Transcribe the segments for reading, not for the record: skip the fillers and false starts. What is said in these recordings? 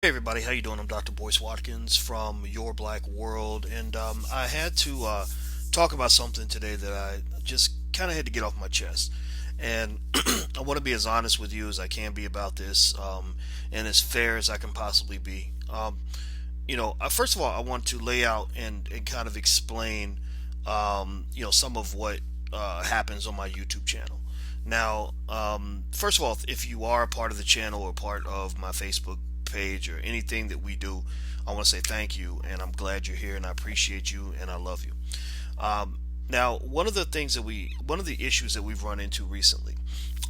Hey everybody, how you doing? I'm Dr. Boyce Watkins from Your Black World, and I had to talk about something today that I just kind of had to get off my chest. And I want to be as honest with you as I can be about this, and as fair as I can possibly be. First of all, I want to lay out and kind of explain, some of what happens on my YouTube channel. Now, first of all, if you are a part of the channel or part of my Facebook page or anything that we do, I want to say thank you, and I'm glad you're here, and I appreciate you, and I love you. Now, one of the issues that we've run into recently,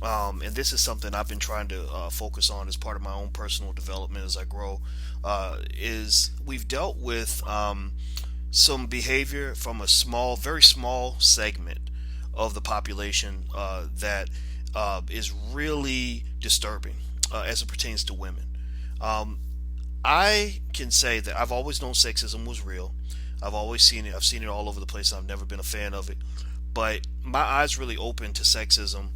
and this is something I've been trying to focus on as part of my own personal development as I grow, is we've dealt with some behavior from a small, very small segment of the population that is really disturbing as it pertains to women. Um, I can say that I've always known sexism was real. I've always seen it. I've seen it all over the place. I've never been a fan of it. But my eyes really opened to sexism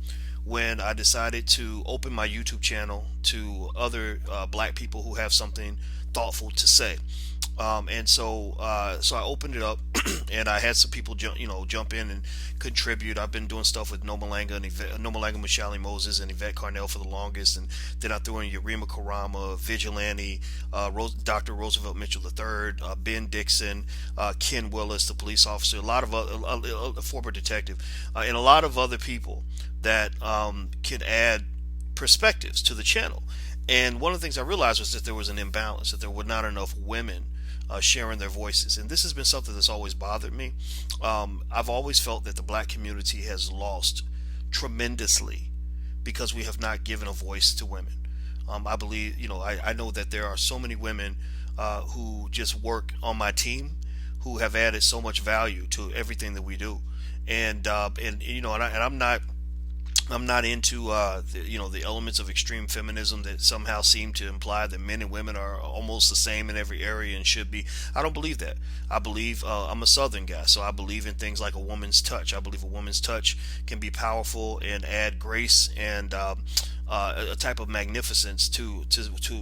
when I decided to open my YouTube channel to other black people who have something thoughtful to say. So I opened it up, and I had some people jump in and contribute. I've been doing stuff with Nomalanga and Nomalanga Mashali Moses and Yvette Carnell for the longest, and then I threw in Yarima Karama, Vigilante, Dr. Roosevelt Mitchell III, Ben Dixon, Ken Willis, the police officer, a lot of a former detective, and a lot of other people that can add perspectives to the channel. And one of the things I realized was that there was an imbalance, that there were not enough women sharing their voices. And this has been something that's always bothered me. I've always felt that the black community has lost tremendously because we have not given a voice to women. I believe, I know that there are so many women who just work on my team who have added so much value to everything that we do. I'm not into the elements of extreme feminism that somehow seem to imply that men and women are almost the same in every area and should be. I don't believe that. I believe I'm a Southern guy, so I believe in things like a woman's touch. I believe a woman's touch can be powerful and add grace and a type of magnificence to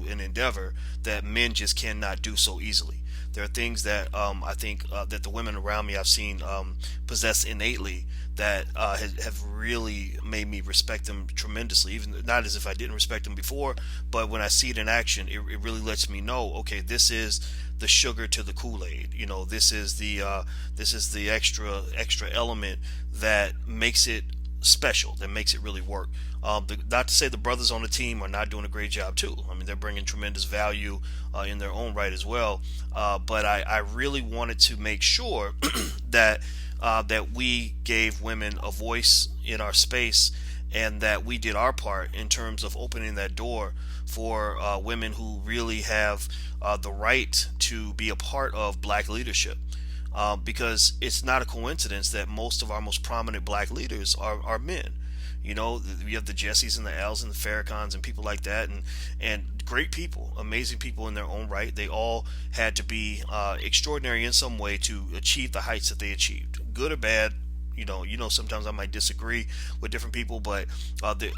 an endeavor that men just cannot do so easily. There are things that I think that the women around me I've seen possess innately that have really made me respect them tremendously. Even not as if I didn't respect them before, but when I see it in action, it really lets me know, okay, this is the sugar to the Kool-Aid. This is the extra element that makes it special, that makes it really work. Not to say the brothers on the team are not doing a great job too. I mean, they're bringing tremendous value in their own right as well. But I really wanted to make sure that we gave women a voice in our space, and that we did our part in terms of opening that door for women who really have the right to be a part of black leadership. Because it's not a coincidence that most of our most prominent black leaders are men. We have the Jessies and the Als and the Farrakhans and people like that, and great people, amazing people in their own right. They all had to be extraordinary in some way to achieve the heights that they achieved, good or bad. Sometimes I might disagree with different people, but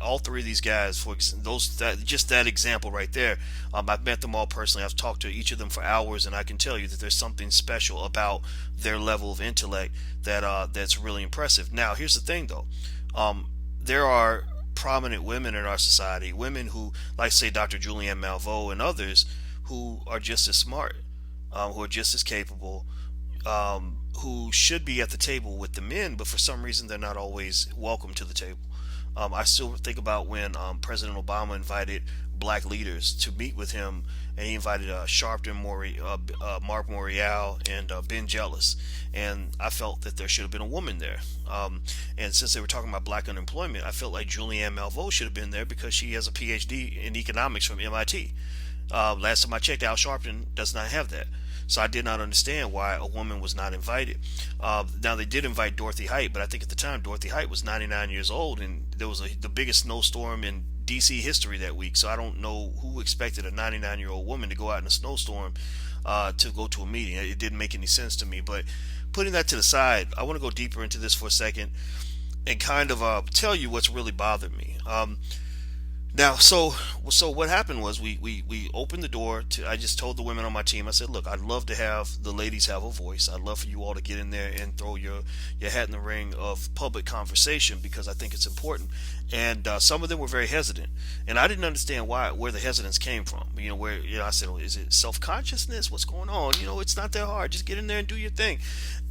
all three of these guys, just that example right there, I've met them all personally. I've talked to each of them for hours, and I can tell you that there's something special about their level of intellect that's really impressive. Now, here's the thing, though. There are prominent women in our society, women who, like say Dr. Julianne Malveaux and others, who are just as smart, who are just as capable, who should be at the table with the men, but for some reason they're not always welcome to the table. I still think about when President Obama invited black leaders to meet with him, and he invited Mark Morial, and Ben Jealous, and I felt that there should have been a woman there. And since they were talking about black unemployment, I felt like Julianne Malveaux should have been there because she has a PhD in economics from MIT. Last time I checked, Al Sharpton does not have that. So I did not understand why a woman was not invited. Now they did invite Dorothy Height, but I think at the time Dorothy Height was 99 years old, and there was the biggest snowstorm in DC history that week. So I don't know who expected a 99-year-old woman to go out in a snowstorm to go to a meeting. It didn't make any sense to me. But putting that to the side, I want to go deeper into this for a second and kind of tell you what's really bothered me. Now, so what happened was we opened the door to. I just told the women on my team. I said, look, I'd love to have the ladies have a voice. I'd love for you all to get in there and throw your hat in the ring of public conversation because I think it's important. And some of them were very hesitant, and I didn't understand where the hesitance came from. Where I said, oh, is it self consciousness? What's going on? It's not that hard. Just get in there and do your thing.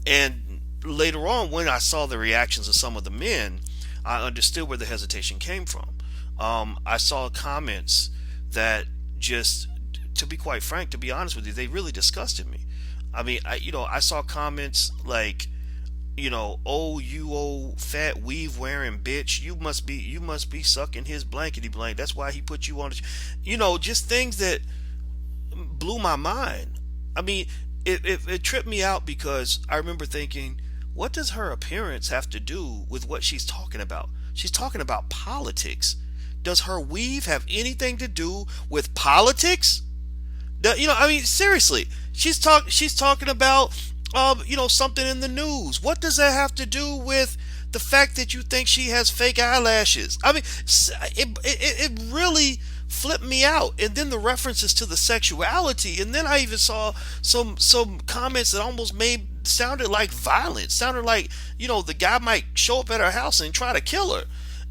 And later on, when I saw the reactions of some of the men, I understood where the hesitation came from. I saw comments that just, to be quite frank, to be honest with you, they really disgusted me. I mean, I saw comments like, oh, you old fat weave wearing bitch, you must be sucking his blankety blank. That's why he put you on. Just things that blew my mind. I mean, it tripped me out because I remember thinking, what does her appearance have to do with what she's talking about? She's talking about politics. Does her weave have anything to do with politics? I mean, seriously, she's talking about something in the news. What does that have to do with the fact that you think she has fake eyelashes? I mean, it really flipped me out. And then the references to the sexuality, and then I even saw some comments that almost made sounded like violence. Sounded like the guy might show up at her house and try to kill her.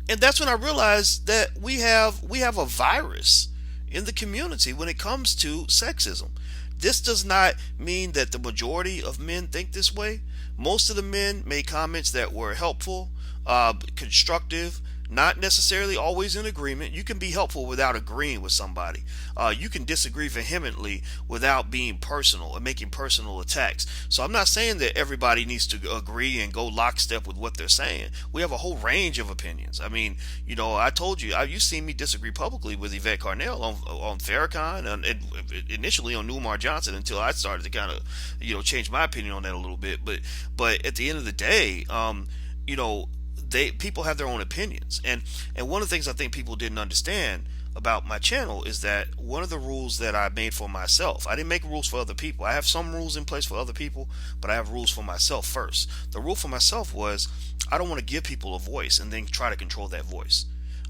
And that's when I realized that we have a virus in the community when it comes to sexism. This does not mean that the majority of men think this way. Most of the men made comments that were helpful, constructive, not necessarily always in agreement. You can be helpful without agreeing with somebody. You can disagree vehemently without being personal and making personal attacks. So I'm not saying that everybody needs to agree and go lockstep with what they're saying. We have a whole range of opinions. I mean, I told you, you've seen me disagree publicly with Yvette Carnell on Farrakhan and initially on Newmar Johnson until I started to kind of, change my opinion on that a little bit. But at the end of the day, you know, people have their own opinions, and one of the things I think people didn't understand about my channel is that one of the rules that I made for myself, I didn't make rules for other people. I have some rules in place for other people, but I have rules for myself first. The rule for myself was I don't want to give people a voice and then try to control that voice.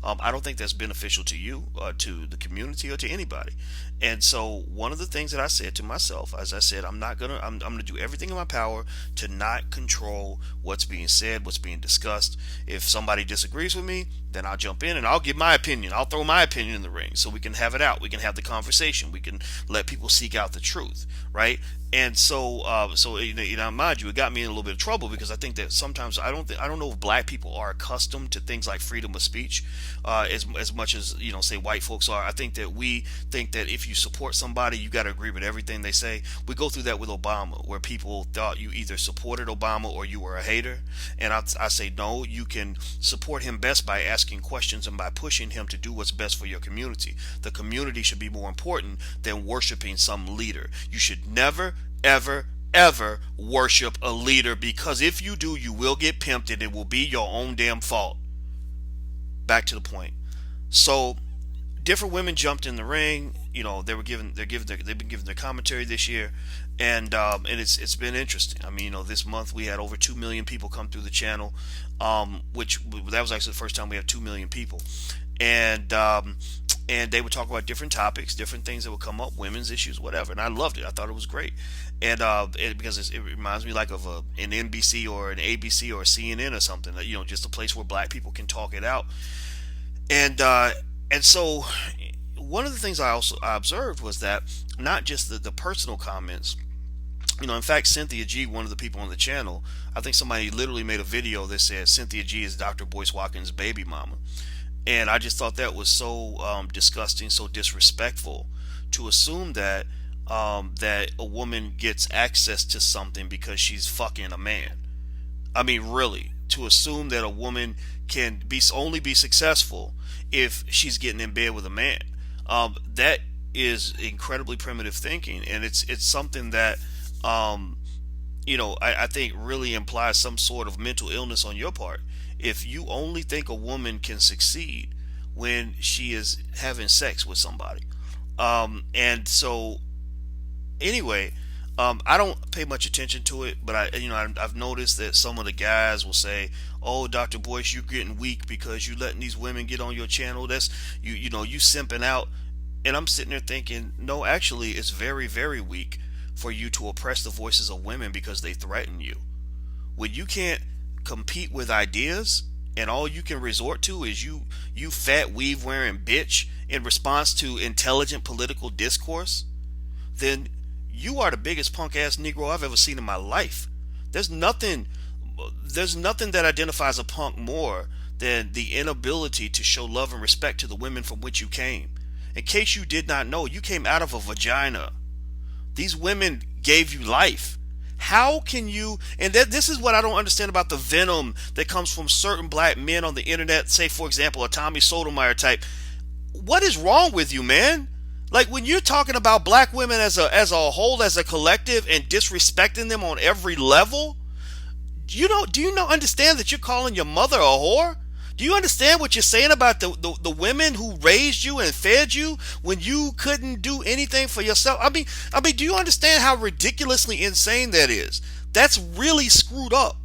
I don't think that's beneficial to you, to the community, or to anybody. And so one of the things that I said to myself, as I said, I'm gonna do everything in my power to not control what's being said, what's being discussed. If somebody disagrees with me, then I'll jump in and I'll give my opinion. I'll throw my opinion in the ring so we can have it out. We can have the conversation. We can let people seek out the truth, right? And so mind you, it got me in a little bit of trouble because I think that sometimes I don't know if black people are accustomed to things like freedom of speech, as much as say white folks are. I think that we think that if you support somebody, you got to agree with everything they say. We go through that with Obama, where people thought you either supported Obama or you were a hater. And I say no, you can support him best by asking questions and by pushing him to do what's best for your community. The community should be more important than worshiping some leader. You should never, ever, ever worship a leader, because if you do, you will get pimped and it will be your own damn fault. Back to the point. So different women jumped in the ring. They've been giving their commentary this year, and it's been interesting. I mean, this month we had over 2 million people come through the channel, which that was actually the first time we had 2 million people, and they would talk about different topics, different things that would come up, women's issues, whatever. And I loved it. I thought it was great, and because it reminds me like of an NBC or an ABC or a CNN or something. That just a place where black people can talk it out, and so one of the things I observed was that not just the personal comments. In fact, Cynthia G, one of the people on the channel, I think somebody literally made a video that said Cynthia G is Dr. Boyce Watkins' baby mama. And I just thought that was so disgusting, so disrespectful, to assume that that a woman gets access to something because she's fucking a man. I mean, really, to assume that a woman can only be successful if she's getting in bed with a man. That is incredibly primitive thinking, and it's something that I think really implies some sort of mental illness on your part. If you only think a woman can succeed when she is having sex with somebody. And so anyway, I don't pay much attention to it, but I've noticed that some of the guys will say, "Oh, Dr. Boyce, you're getting weak because you letting these women get on your channel. That's you simping out." And I'm sitting there thinking, no, actually, it's very, very weak for you to oppress the voices of women because they threaten you. When you can't compete with ideas and all you can resort to is you fat weave wearing bitch in response to intelligent political discourse, then you are the biggest punk ass Negro I've ever seen in my life. There's nothing there's nothing that identifies a punk more than the inability to show love and respect to the women from which you came. In case you did not know, you came out of a vagina. These women gave you life. How can you, and this is what I don't understand about the venom that comes from certain black men on the internet, say for example a Tommy Sotomayor type. What is wrong with you, man? Like when you're talking about black women as a whole, as a collective, and disrespecting them on every level, do you know understand that you're calling your mother a whore? Do you understand what you're saying about the women who raised you and fed you when you couldn't do anything for yourself? I mean, do you understand how ridiculously insane that is? That's really screwed up.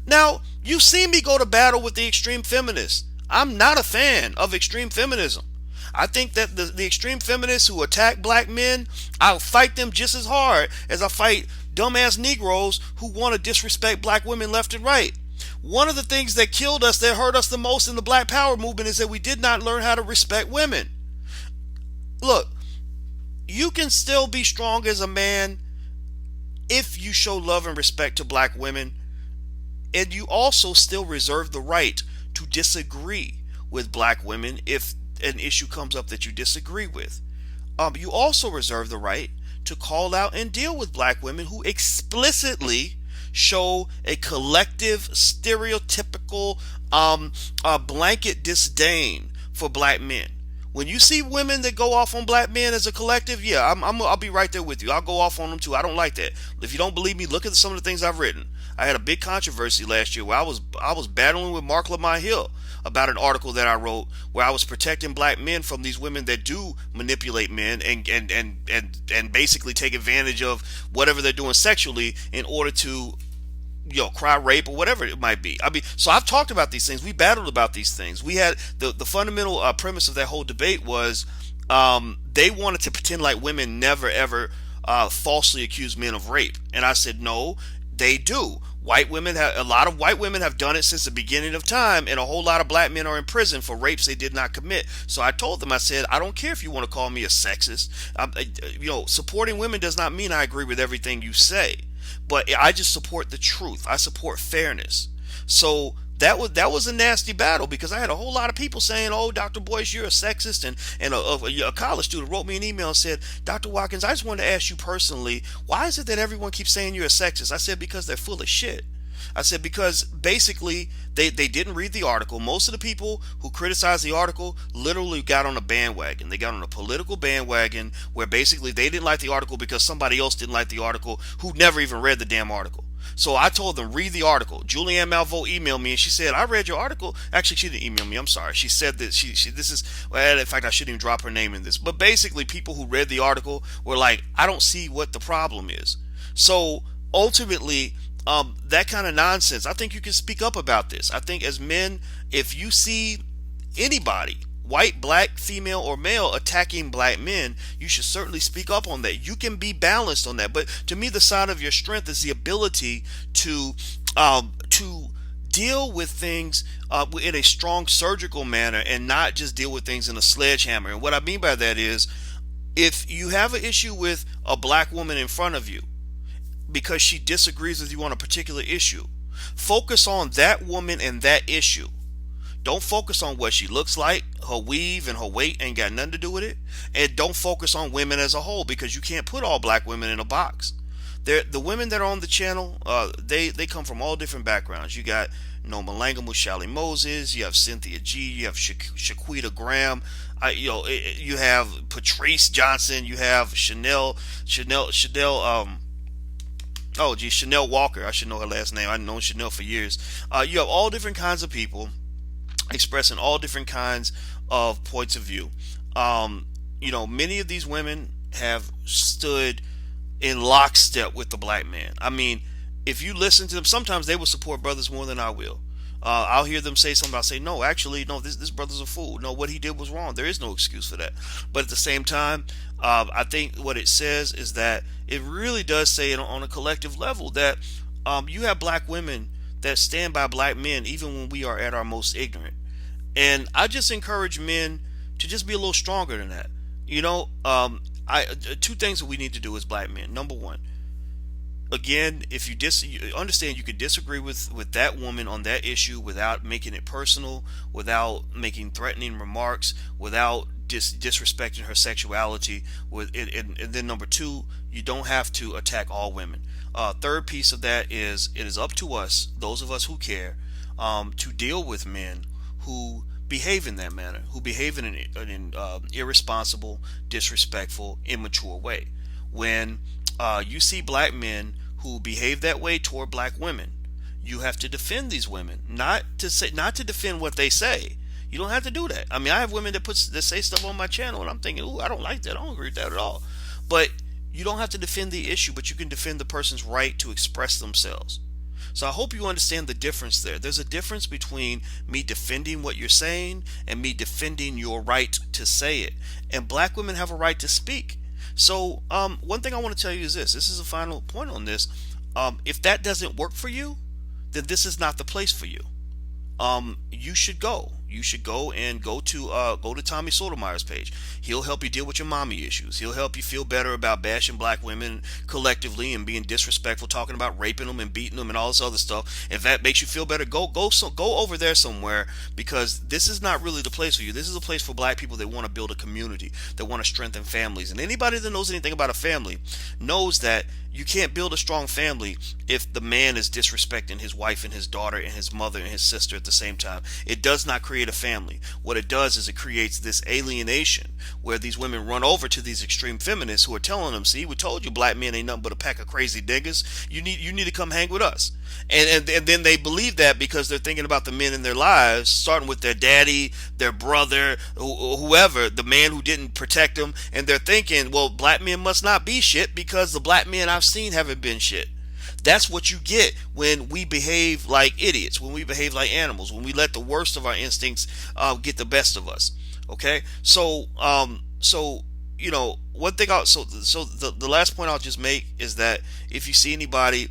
Now, you've seen me go to battle with the extreme feminists. I'm not a fan of extreme feminism. I think that the extreme feminists who attack black men, I'll fight them just as hard as I fight dumbass Negroes who want to disrespect black women left and right. One of the things that killed us, that hurt us the most in the Black Power movement, is that we did not learn how to respect women. Look, you can still be strong as a man if you show love and respect to black women, and you also still reserve the right to disagree with black women if an issue comes up that you disagree with. You also reserve the right to call out and deal with black women who explicitly show a collective, stereotypical, blanket disdain for black men. When you see women that go off on black men as a collective, yeah, I'll be right there with you. I'll go off on them too. I don't like that. If you don't believe me, look at some of the things I've written. I had a big controversy last year where I was battling with Mark Lamont Hill about an article that I wrote where I was protecting black men from these women that do manipulate men and basically take advantage of whatever they're doing sexually in order to cry rape or whatever it might be. I mean, so I've talked about these things. We battled about these things. We had the fundamental premise of that whole debate was they wanted to pretend like women never ever falsely accuse men of rape, and I said no, they do. A lot of white women have done it since the beginning of time, and a whole lot of black men are in prison for rapes they did not commit. So I told them, I said, I don't care if you want to call me a sexist. Supporting women does not mean I agree with everything you say, but I just support the truth. I support fairness. So that was a nasty battle because I had a whole lot of people saying, "Oh, Dr. Boyce, you're a sexist," and a college student wrote me an email and said, "Dr. Watkins, I just wanted to ask you personally, why is it that everyone keeps saying you're a sexist?" I said, "Because they're full of shit." I said, because basically they didn't read the article. Most of the people who criticized the article literally got on a bandwagon. They got on a political bandwagon where basically they didn't like the article because somebody else didn't like the article who never even read the damn article. So I told them, read the article. Julianne Malveaux emailed me and she said, "I read your article." Actually, she didn't email me. I'm sorry. She said that this is, well, in fact, I shouldn't even drop her name in this. But basically, people who read the article were like, "I don't see what the problem is." So ultimately, that kind of nonsense, I think you can speak up about this. I think as men, if you see anybody, white, black, female, or male, attacking black men, you should certainly speak up on that. You can be balanced on that. But to me, the sign of your strength is the ability to deal with things in a strong surgical manner and not just deal with things in a sledgehammer. And what I mean by that is, if you have an issue with a black woman in front of you because she disagrees with you on a particular issue, focus on that woman and that issue. Don't focus on what she looks like. Her weave and her weight ain't got nothing to do with it. And don't focus on women as a whole, because you can't put all black women in a box. The women that are on the channel, they come from all different backgrounds. You got Noma Langum with Shally Moses. You have Cynthia G. You have Shaquita Graham. You have Patrice Johnson. You have Chanel. Chanel Walker. I should know her last name. I've known Chanel for years. You have all different kinds of people expressing all different kinds of points of view. Many of these women have stood in lockstep with the black man. I mean, if you listen to them, sometimes they will support brothers more than I will. I'll hear them say something. I'll say, no, actually, no, this brother's a fool. No, what he did was wrong. There is no excuse for that. But at the same time, I think what it says is that it really does say it on a collective level that you have black women that stand by black men even when we are at our most ignorant. And I just encourage men to just be a little stronger than that. You know, two things that we need to do as black men. Number one, again, if you understand, you could disagree with that woman on that issue without making it personal, without making threatening remarks, without disrespecting her sexuality. And then number two, you don't have to attack all women. Third piece of that is it is up to us, those of us who care, to deal with men who behave in that manner, who behave in an irresponsible, disrespectful, immature way. When you see black men who behave that way toward black women, you have to defend these women, not to defend what they say. You don't have to do that. I mean, I have women that say stuff on my channel, and I'm thinking, "Ooh, I don't like that. I don't agree with that at all." But you don't have to defend the issue, but you can defend the person's right to express themselves. So I hope you understand the difference there. There's a difference between me defending what you're saying and me defending your right to say it. And black women have a right to speak. So one thing I want to tell you is this. This is a final point on this. If that doesn't work for you, then this is not the place for you. You should go. You should go and go to Tommy Sotomayor's page. He'll help you deal with your mommy issues. He'll help you feel better about bashing black women collectively and being disrespectful, talking about raping them and beating them and all this other stuff. If that makes you feel better, go over there somewhere, because this is not really the place for you. This is a place for black people that want to build a community, that want to strengthen families. And anybody that knows anything about a family knows that you can't build a strong family if the man is disrespecting his wife and his daughter and his mother and his sister at the same time. It does not create a family. What it does is it creates this alienation where these women run over to these extreme feminists who are telling them, "See, we told you black men ain't nothing but a pack of crazy niggas. You need to come hang with us." And then they believe that because they're thinking about the men in their lives, starting with their daddy, their brother, whoever, the man who didn't protect them, and they're thinking, well, black men must not be shit because the black men I've seen haven't been shit. That's what you get when we behave like idiots, when we behave like animals, when we let the worst of our instincts get the best of us. Okay, so one thing. The last point I'll just make is that if you see anybody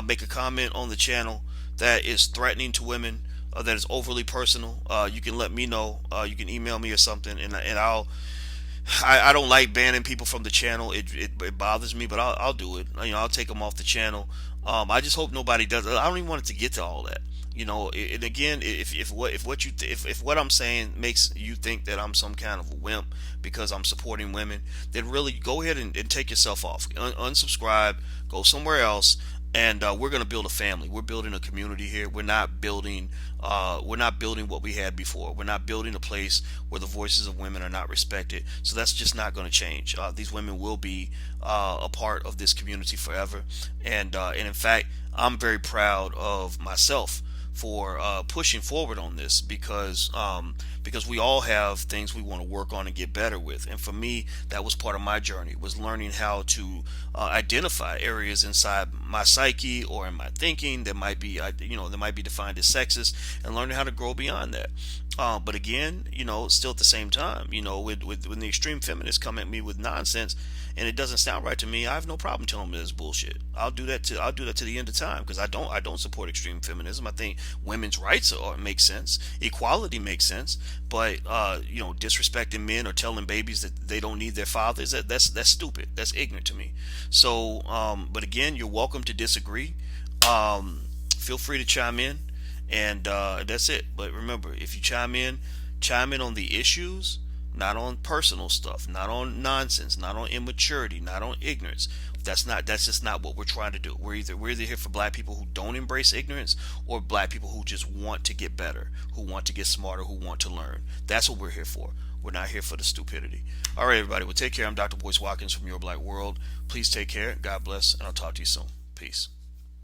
make a comment on the channel that is threatening to women, that is overly personal, you can let me know. You can email me or something, and I don't like banning people from the channel. It bothers me, but I'll do it. I'll take them off the channel. I just hope nobody does it. I don't even want it to get to all that. And again, if what I'm saying makes you think that I'm some kind of a wimp because I'm supporting women, then really go ahead and take yourself off. Unsubscribe, go somewhere else, and we're going to build a family. We're building a community here. We're not building what we had before. We're not building a place where the voices of women are not respected. So that's just not going to change. These women will be a part of this community forever. And in fact, I'm very proud of myself for pushing forward on this because we all have things we want to work on and get better with. And for me, that was part of my journey, was learning how to identify areas inside my psyche or in my thinking that might be defined as sexist, and learning how to grow beyond that. But again, still at the same time, when the extreme feminists come at me with nonsense and it doesn't sound right to me, I have no problem telling them it's bullshit. I'll do that to the end of time, because I don't support extreme feminism. I think women's rights make sense, equality makes sense, but disrespecting men or telling babies that they don't need their fathers, that's stupid. That's ignorant to me. So, but again, you're welcome to disagree. Feel free to chime in. And that's it. But remember, if you chime in on the issues, not on personal stuff, not on nonsense, not on immaturity, not on ignorance. That's just not what we're trying to do. We're either here for black people who don't embrace ignorance, or black people who just want to get better, who want to get smarter, who want to learn. That's what we're here for. We're not here for the stupidity. All right, everybody. Well, take care. I'm Dr. Boyce Watkins from Your Black World. Please take care. God bless, and I'll talk to you soon. Peace.